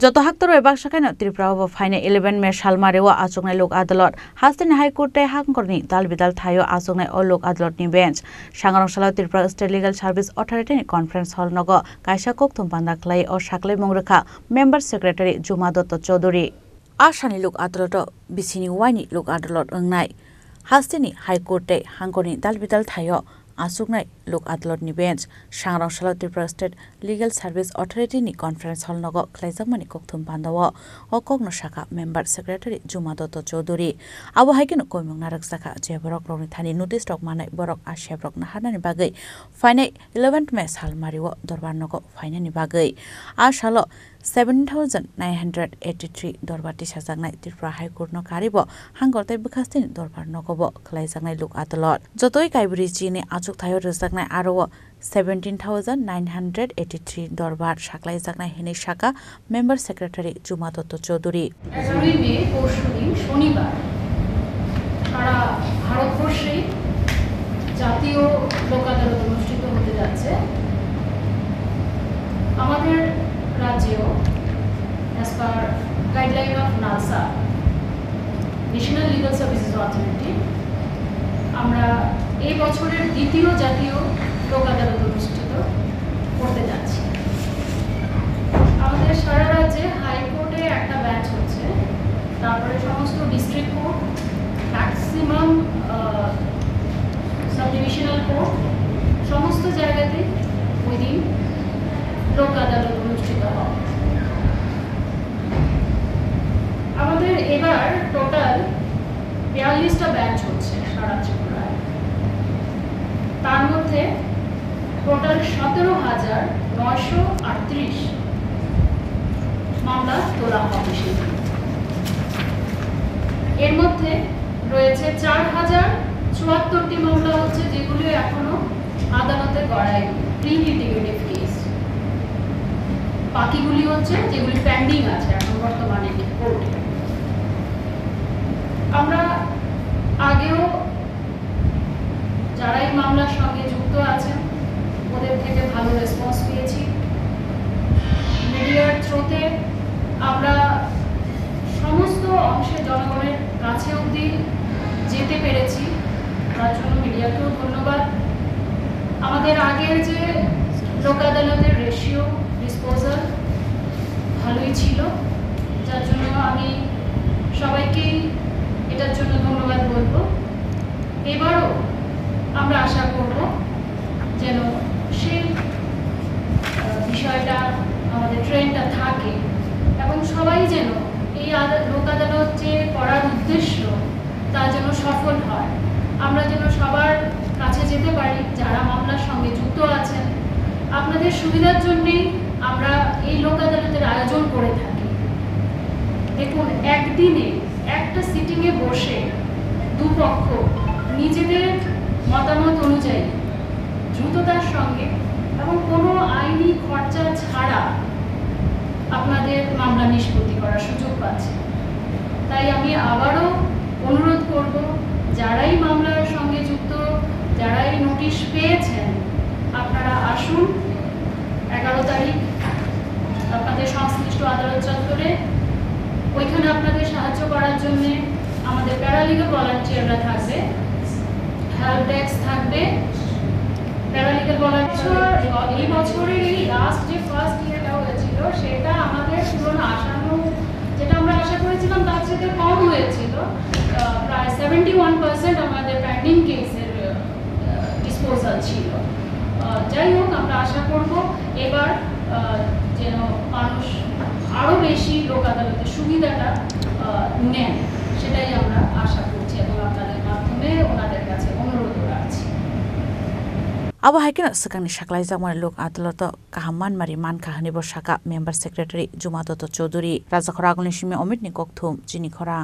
যত হাক্তর এবাক শাখায় ত্রিপুরা ফাইনে 11 মে সালমারেও আচংনাই লোক আদালত হাস্তিনি হাইকোর্টে হাঙ্করনি দাল বিদাল থাইও আচংনাই ও লোক আদালতনি বেঞ্চ সাংরং সালাও ত্রিপুরা স্টেট লিগাল সার্ভিস অথরিটিनि কনফারেন্স হল নগ কাইসা কোকথুম পান্দাख्लाय ও সাকলাই মংরেখা মেম্বার সেক্রেটারি জুমা দত্ত চৌধুরী আসানি লোক আদালত বিসিনি ওয়াইনি লোক আদালত ওংনাই হাস্তিনি হাইকোর্টে হাঙ্করনি দাল বিদাল থাইও आसुकनाय लोक आदालतनि बेंच सांग्रां सालाव त्रिपुरा स्टेट लिगल सर्विस अथॉरिटीनि कॉन्फ्रेंस हॉल नग खलाइजाकमानि कोकथुम बान्दाव अकग्न शाखा मेम्बर सेक्रेटारि जुमा दत्त चौधुरी आबो हाइकेन कोइमुं नारक शाखा जे बरक रंनि थानि नोटिस टक मानाय बरक आशिया बरक नाहानानि बागै फाइनाय 11 मे सालमारिव दरबार नग फाइनानि बागै आ सालो 7,983 दरबारति साजाकनाय त्रिपुरा हाइकोर्ट न कारिब हांगरताय बखास्तिनि दरबार नगबो खलाइजाकनाय लोक आदालत जतोय काइबुरि जिनि आचुक थायो रोजाकनाय आरो 17,983 दरबार साकलाइजाकनाय हिनि शाखा मेम्बर सेक्रेटारि जुमा दत्त चौधुरी 11 মে পরশুদিন শনিবার সারা ভারতবর্ষে জাতীয় লোক আদালত অনুষ্ঠিত হতে যাচ্ছে আমাদের রাজ্যেও as per guideline of NALSA national legal services authority আমরা এই বছরের দ্বিতীয় জাতীয় লোক আদালত অনুষ্ঠিত করতে যাচ্ছি আমাদের সারা রাজ্যে হাইকোর্টে একটা ব্যাচ হচ্ছে তারপরে সমস্ত district court maximum sub divisional court সমস্ত জায়গাতে ওই দিন লোক আদালত অনুষ্ঠিত হবে আমাদের এবার টোটাল 42টা ব্যাচ হচ্ছে সারা ত্রিপুরায় তার মধ্যে টোটাল 17,938 মামলা তোলা হবে এর মধ্যে রয়েছে 4,074টি মামলা হচ্ছে যেগুলো এখনো আদালতে গড়ায় প্রি লিটিগেটিভ কেস বাকিগুলি হচ্ছে যেগুলি পেন্ডিং আছে এখন বর্তমানে কোর্টে আমরা আগেও যারা এই মামলার সঙ্গে যুক্ত আছেন ওদের থেকে ভালো রেসপন্স পেয়েছি মিডিয়ার থ্রুতে আমরা সমস্ত অংশের জনগণের কাছে অবধি যেতে পেরেছি তার জন্য মিডিয়াকেও ধন্যবাদ আমাদের আগের যে লোক আদালতের রেশিও ডিসপোজাল ভালোই ছিল যার জন্য আমি সবাইকেই এটার জন্য ধন্যবাদ বলবো এবারও আমরা আশা করব যেন সেই বিষয়টা আমাদের ট্রেন্ডটা থাকে এবং সবাই যেন এই লোক আদালত যে করার উদ্দেশ্য তা যেন সফল হয় আমরা যেন সবার কাছে যেতে পারি যারা মামলার সঙ্গে যুক্ত আছেন আপনাদের সুবিধার জন্যই আমরা এই লোক আদালতের আয়োজন করে থাকি দেখুন একদিনে একটা সিটিংয়ে বসে দুপক্ষ নিজেদের মতামত অনুযায়ী দ্রুততার সঙ্গে এবং কোনো আইনি খরচা ছাড়া আপনাদের মামলা নিষ্পত্তি করার সুযোগ পাচ্ছে তাই আমি আবারও অনুরোধ করব যারাই মামলার সঙ্গে যুক্ত যারাই নোটিশ পেয়েছেন আপনারা আসুন 11 তারিখ আপনাদের সংশ্লিষ্ট আদালত চত্বরে ওইখানে আপনাদের সাহায্য করার জন্য আমাদের প্যারালিগাল ভলান্টিয়াররা থাকবে হেল্প ডেস্ক থাকবে প্যারালিগাল ভলান্টিয়ার এই বছরের এই লাস্ট যে ফার্স্ট ইয়ারটা হয়েছিল সেটা আমাদের পুরনো আশানো যেটা আমরা আশা করেছিলাম তার থেকে কম হয়েছিল প্রায় 71% আমাদের পেন্ডিং কেসের ডিসপোজাল ছিল যাই হোক আমরা আশা করব এবার যেন মানুষ আরও বেশি লোক আদালতের সুবিধাটা নেন সেটাই আমরা আশা করছি এবং আপনাদের মাধ্যমে ওনাদের কাছে অনুরোধ রাখছি আবো হাইকেন সকাংনি সাকলাইজাকমানি লোক আদালত কাহামান মারি মান কাহানি বসাকা মেম্বার সেক্রেটারি জুমা দত্ত চৌধুরী রাজাখরা আগুনি সিমে অমিতনি ককথুম চিনি খরা